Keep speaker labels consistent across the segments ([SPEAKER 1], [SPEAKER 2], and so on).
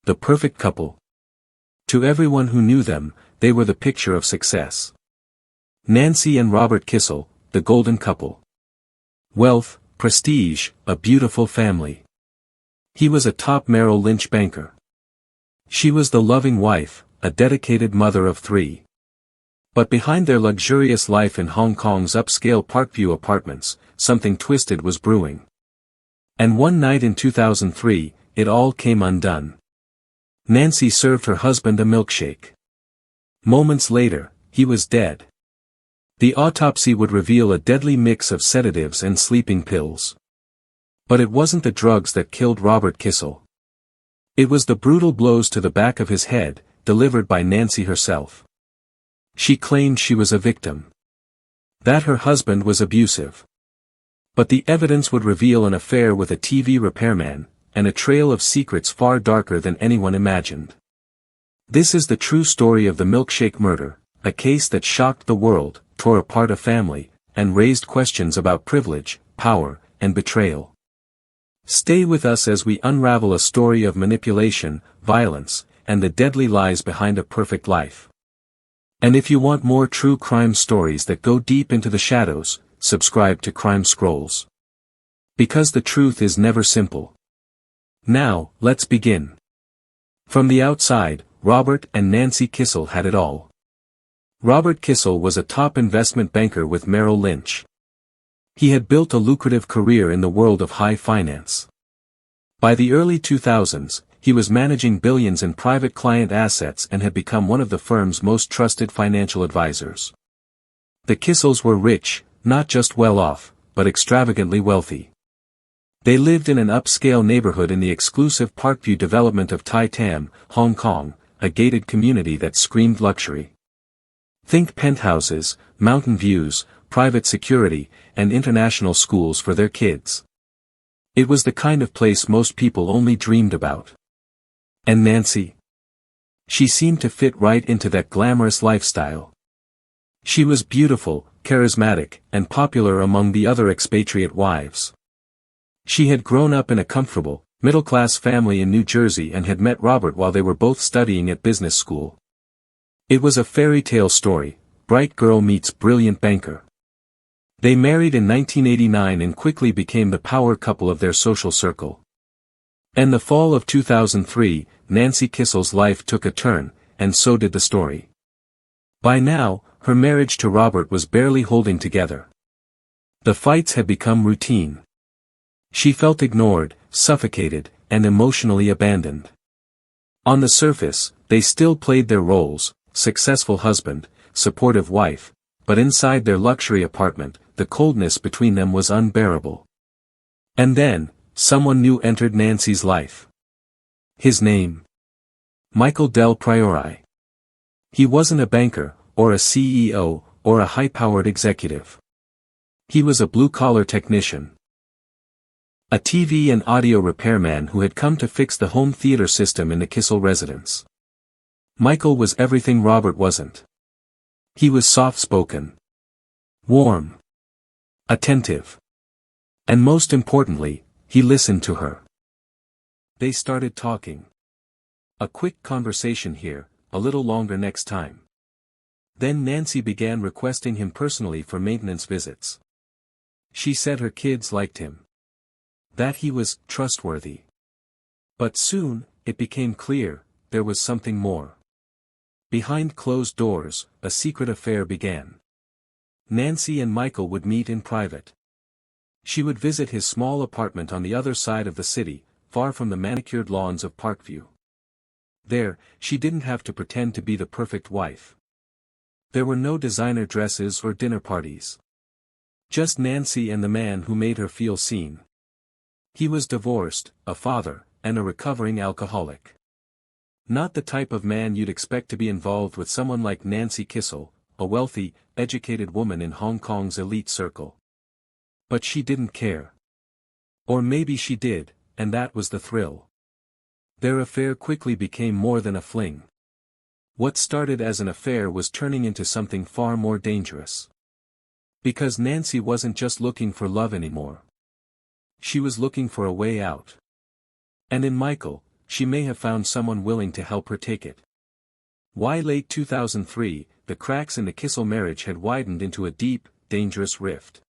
[SPEAKER 1] the perfect couple. To everyone who knew them, they were the picture of success. Nancy and Robert Kissel, the golden couple. Wealth, prestige, a beautiful family. He was a top Merrill Lynch banker. She was the loving wife, a dedicated mother of 3. But behind their luxurious life in Hong Kong's upscale Parkview apartments, something twisted was brewing. And one night in 2003, it all came undone. Nancy served her husband a milkshake. Moments later, he was dead. The autopsy would reveal a deadly mix of sedatives and sleeping pills. But it wasn't the drugs that killed Robert Kissel. It was the brutal blows to the back of his head, delivered by Nancy herself. She claimed she was a victim. That her husband was abusive. But the evidence would reveal an affair with a TV repairman, and a trail of secrets far darker than anyone imagined. This is the true story of the Milkshake Murder, a case that shocked the world, tore apart a family, and raised questions about privilege, power, and betrayal. Stay with us as we unravel a story of manipulation, violence, and the deadly lies behind a perfect life. And if you want more true crime stories that go deep into the shadows, subscribe to Crime Scrolls. Because the truth is never simple. Now, let's begin. From the outside, Robert and Nancy Kissel had it all. Robert Kissel was a top investment banker with Merrill Lynch. He had built a lucrative career in the world of high finance. By the early 2000s, he was managing billions in private client assets and had become one of the firm's most trusted financial advisors. The Kissels were rich, not just well-off, but extravagantly wealthy. They lived in an upscale neighborhood in the exclusive Parkview development of Tai Tam, Hong Kong, a gated community that screamed luxury. Think penthouses, mountain views, private security, and international schools for their kids. It was the kind of place most people only dreamed about. And Nancy? She seemed to fit right into that glamorous lifestyle. She was beautiful, charismatic, and popular among the other expatriate wives. She had grown up in a comfortable, middle-class family in New Jersey and had met Robert while they were both studying at business school. It was a fairy tale story, bright girl meets brilliant banker. They married in 1989 and quickly became the power couple of their social circle. In the fall of 2003, Nancy Kissel's life took a turn, and so did the story. By now, her marriage to Robert was barely holding together. The fights had become routine. She felt ignored, suffocated, and emotionally abandoned. On the surface, they still played their roles, successful husband, supportive wife, but inside their luxury apartment, the coldness between them was unbearable. And then, someone new entered Nancy's life. His name? Michael Del Priore. He wasn't a banker, or a CEO, or a high-powered executive. He was a blue-collar technician. A TV and audio repairman who had come to fix the home theater system in the Kissel residence. Michael was everything Robert wasn't. He was soft-spoken, warm, attentive. And most importantly, he listened to her. They started talking. A quick conversation here, a little longer next time. Then Nancy began requesting him personally for maintenance visits. She said her kids liked him. That he was trustworthy. But soon, it became clear, there was something more. Behind closed doors, a secret affair began. Nancy and Michael would meet in private. She would visit his small apartment on the other side of the city, far from the manicured lawns of Parkview. There, she didn't have to pretend to be the perfect wife. There were no designer dresses or dinner parties. Just Nancy and the man who made her feel seen. He was divorced, a father, and a recovering alcoholic. Not the type of man you'd expect to be involved with someone like Nancy Kissel, a wealthy, educated woman in Hong Kong's elite circle. But she didn't care. Or maybe she did, and that was the thrill. Their affair quickly became more than a fling. What started as an affair was turning into something far more dangerous. Because Nancy wasn't just looking for love anymore. She was looking for a way out. And in Michael, she may have found someone willing to help her take it. Why late 2003, the cracks in the Kissel marriage had widened into a deep, dangerous rift.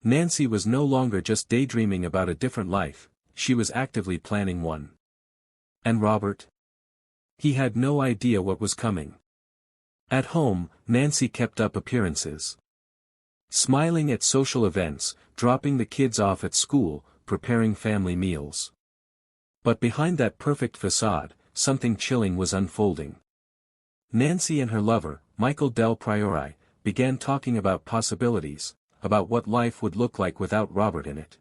[SPEAKER 1] Nancy was no longer just daydreaming about a different life, she was actively planning one. And Robert? He had no idea what was coming. At home, Nancy kept up appearances. Smiling at social events, dropping the kids off at school, preparing family meals. But behind that perfect facade, something chilling was unfolding. Nancy and her lover, Michael Del Priore, began talking about possibilities, about what life would look like without Robert in it.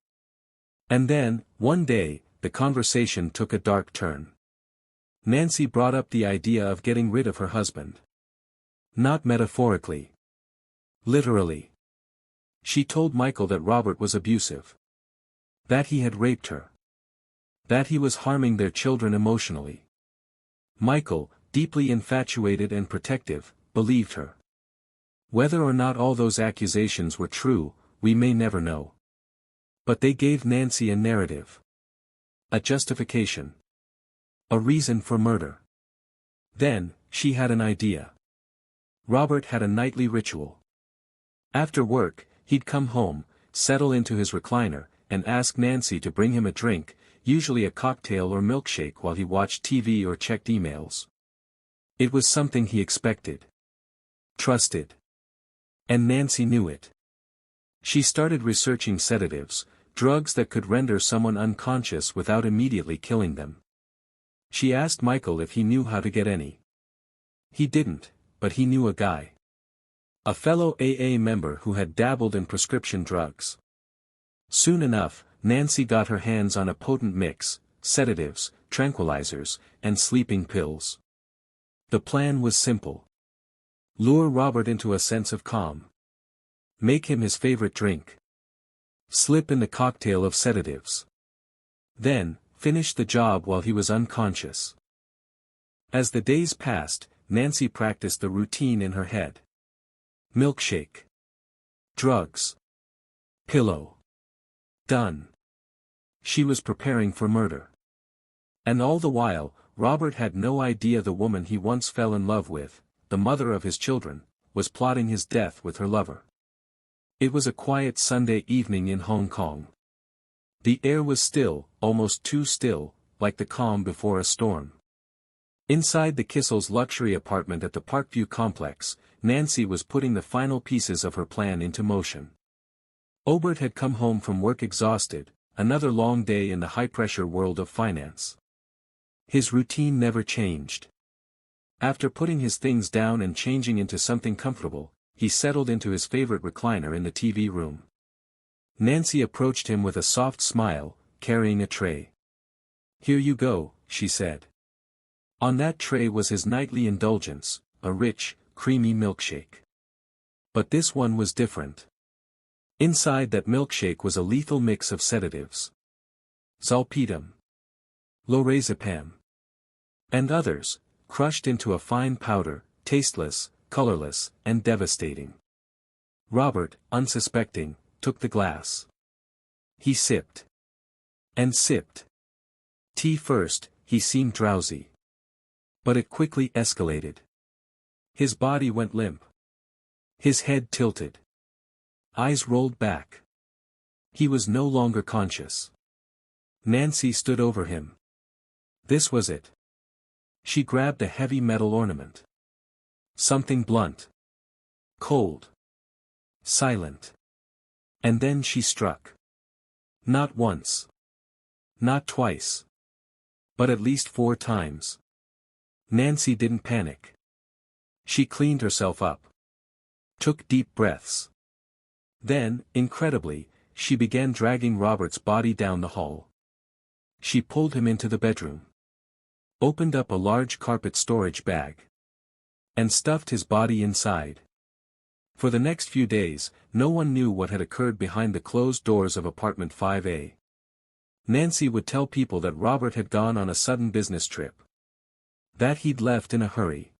[SPEAKER 1] And then, one day, the conversation took a dark turn. Nancy brought up the idea of getting rid of her husband. Not metaphorically. Literally. She told Michael that Robert was abusive. That he had raped her. That he was harming their children emotionally. Michael, deeply infatuated and protective, believed her. Whether or not all those accusations were true, we may never know. But they gave Nancy a narrative. A justification. A reason for murder. Then, she had an idea. Robert had a nightly ritual. After work, he'd come home, settle into his recliner, and ask Nancy to bring him a drink, usually a cocktail or milkshake while he watched TV or checked emails. It was something he expected. Trusted. And Nancy knew it. She started researching sedatives, drugs that could render someone unconscious without immediately killing them. She asked Michael if he knew how to get any. He didn't, but he knew a guy. A fellow AA member who had dabbled in prescription drugs. Soon enough, Nancy got her hands on a potent mix, sedatives, tranquilizers, and sleeping pills. The plan was simple. Lure Robert into a sense of calm. Make him his favorite drink. Slip in the cocktail of sedatives. Then, finish the job while he was unconscious. As the days passed, Nancy practiced the routine in her head. Milkshake. Drugs. Pillow. Done. She was preparing for murder. And all the while, Robert had no idea the woman he once fell in love with, the mother of his children, was plotting his death with her lover. It was a quiet Sunday evening in Hong Kong. The air was still, almost too still, like the calm before a storm. Inside the Kissel's luxury apartment at the Parkview complex, Nancy was putting the final pieces of her plan into motion. Obert had come home from work exhausted, another long day in the high-pressure world of finance. His routine never changed. After putting his things down and changing into something comfortable, he settled into his favorite recliner in the TV room. Nancy approached him with a soft smile, carrying a tray. "Here you go," she said. On that tray was his nightly indulgence, a rich, creamy milkshake. But this one was different. Inside that milkshake was a lethal mix of sedatives. Zolpidem. Lorazepam. And others, crushed into a fine powder, tasteless, colorless, and devastating. Robert, unsuspecting, took the glass. He sipped. And sipped. Tea first, he seemed drowsy. But it quickly escalated. His body went limp. His head tilted. Eyes rolled back. He was no longer conscious. Nancy stood over him. This was it. She grabbed a heavy metal ornament. Something blunt. Cold. Silent. And then she struck. Not once. Not twice. But at least 4 times. Nancy didn't panic. She cleaned herself up. Took deep breaths. Then, incredibly, she began dragging Robert's body down the hall. She pulled him into the bedroom. Opened up a large carpet storage bag. And stuffed his body inside. For the next few days, no one knew what had occurred behind the closed doors of apartment 5A. Nancy would tell people that Robert had gone on a sudden business trip. That he'd left in a hurry.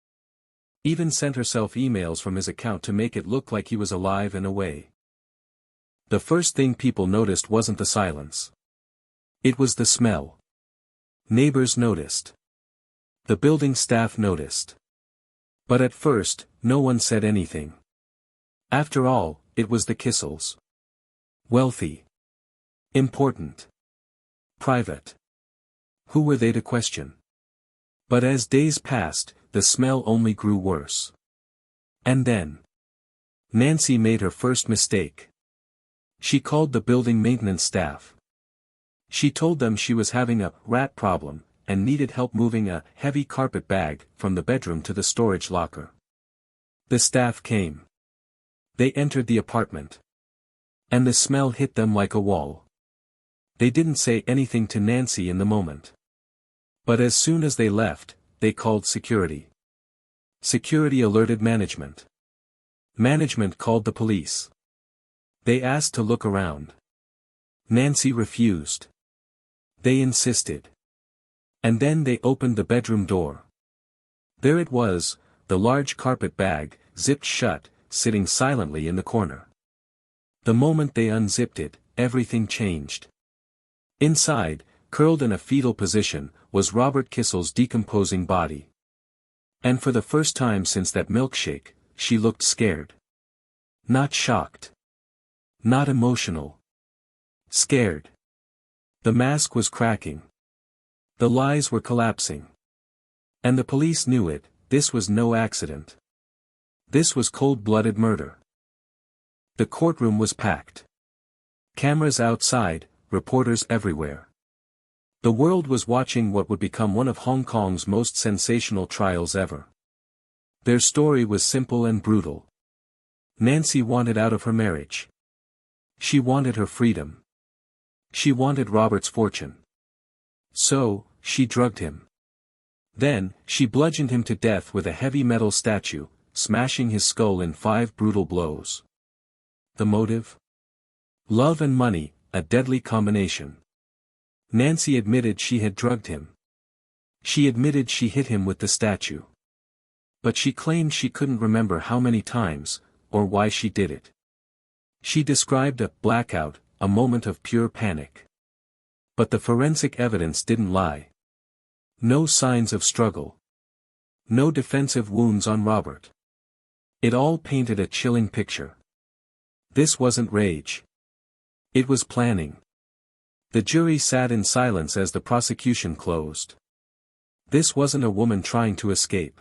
[SPEAKER 1] Even sent herself emails from his account to make it look like he was alive and away. The first thing people noticed wasn't the silence. It was the smell. Neighbors noticed. The building staff noticed. But at first, no one said anything. After all, it was the Kissels. Wealthy. Important. Private. Who were they to question? But as days passed, the smell only grew worse. And then Nancy made her first mistake. She called the building maintenance staff. She told them she was having a rat problem, and needed help moving a heavy carpet bag from the bedroom to the storage locker. The staff came. They entered the apartment. And the smell hit them like a wall. They didn't say anything to Nancy in the moment. But as soon as they left, they called security. Security alerted management. Management called the police. They asked to look around. Nancy refused. They insisted. And then they opened the bedroom door. There it was, the large carpet bag, zipped shut, sitting silently in the corner. The moment they unzipped it, everything changed. Inside, curled in a fetal position, was Robert Kissel's decomposing body. And for the first time since that milkshake, she looked scared. Not shocked. Not emotional. Scared. The mask was cracking. The lies were collapsing. And the police knew it, this was no accident. This was cold-blooded murder. The courtroom was packed. Cameras outside, reporters everywhere. The world was watching what would become one of Hong Kong's most sensational trials ever. Their story was simple and brutal. Nancy wanted out of her marriage. She wanted her freedom. She wanted Robert's fortune. So, she drugged him. Then, she bludgeoned him to death with a heavy metal statue, smashing his skull in 5 brutal blows. The motive? Love and money, a deadly combination. Nancy admitted she had drugged him. She admitted she hit him with the statue. But she claimed she couldn't remember how many times, or why she did it. She described a blackout, a moment of pure panic. But the forensic evidence didn't lie. No signs of struggle. No defensive wounds on Robert. It all painted a chilling picture. This wasn't rage. It was planning. The jury sat in silence as the prosecution closed. This wasn't a woman trying to escape.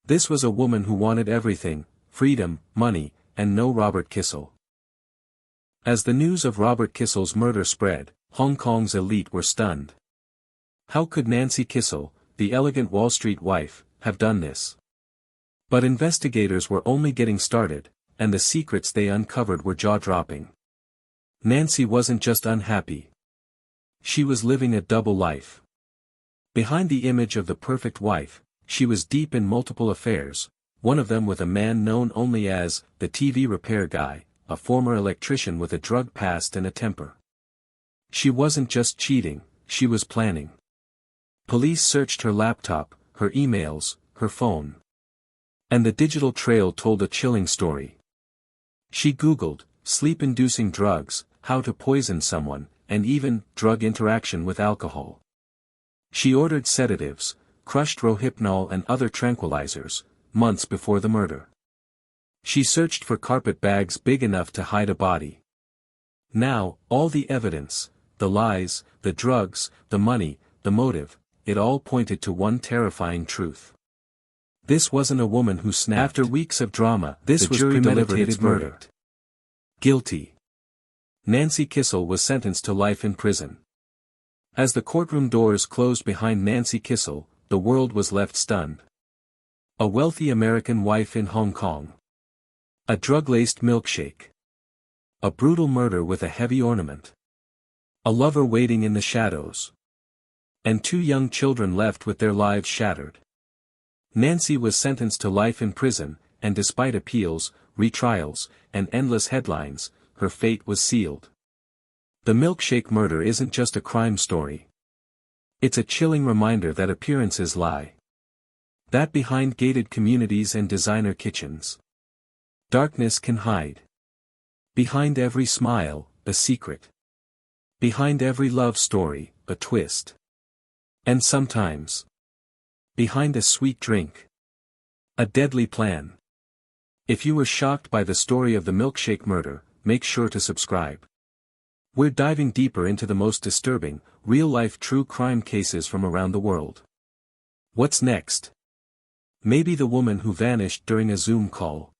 [SPEAKER 1] This was a woman who wanted everything, freedom, money, and no Robert Kissel. As the news of Robert Kissel's murder spread, Hong Kong's elite were stunned. How could Nancy Kissel, the elegant Wall Street wife, have done this? But investigators were only getting started, and the secrets they uncovered were jaw-dropping. Nancy wasn't just unhappy. She was living a double life. Behind the image of the perfect wife, she was deep in multiple affairs, one of them with a man known only as the TV repair guy, a former electrician with a drug past and a temper. She wasn't just cheating, she was planning. Police searched her laptop, her emails, her phone. And the digital trail told a chilling story. She Googled, sleep-inducing drugs, how to poison someone, and even, drug interaction with alcohol. She ordered sedatives, crushed Rohypnol and other tranquilizers, months before the murder. She searched for carpet bags big enough to hide a body. Now, all the evidence, the lies, the drugs, the money, the motive, it all pointed to one terrifying truth. This wasn't a woman who snapped. After weeks of drama, this was premeditated murder. Guilty. Nancy Kissel was sentenced to life in prison. As the courtroom doors closed behind Nancy Kissel, the world was left stunned. A wealthy American wife in Hong Kong. A drug-laced milkshake. A brutal murder with a heavy ornament. A lover waiting in the shadows. And 2 young children left with their lives shattered. Nancy was sentenced to life in prison, and despite appeals, retrials, and endless headlines, her fate was sealed. The Milkshake Murder isn't just a crime story. It's a chilling reminder that appearances lie. That behind gated communities and designer kitchens, darkness can hide. Behind every smile, a secret. Behind every love story, a twist. And sometimes, behind a sweet drink, a deadly plan. If you were shocked by the story of the Milkshake Murder, make sure to subscribe. We're diving deeper into the most disturbing, real-life true crime cases from around the world. What's next? Maybe the woman who vanished during a Zoom call.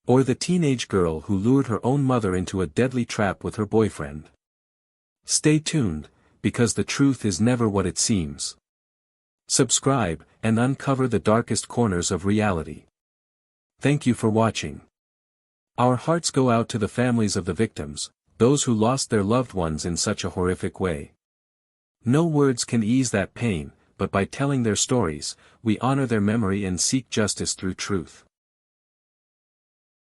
[SPEAKER 1] Or the teenage girl who lured her own mother into a deadly trap with her boyfriend. Stay tuned, because the truth is never what it seems. Subscribe, and uncover the darkest corners of reality. Thank you for watching. Our hearts go out to the families of the victims, those who lost their loved ones in such a horrific way. No words can ease that pain, but by telling their stories, we honor their memory and seek justice through truth.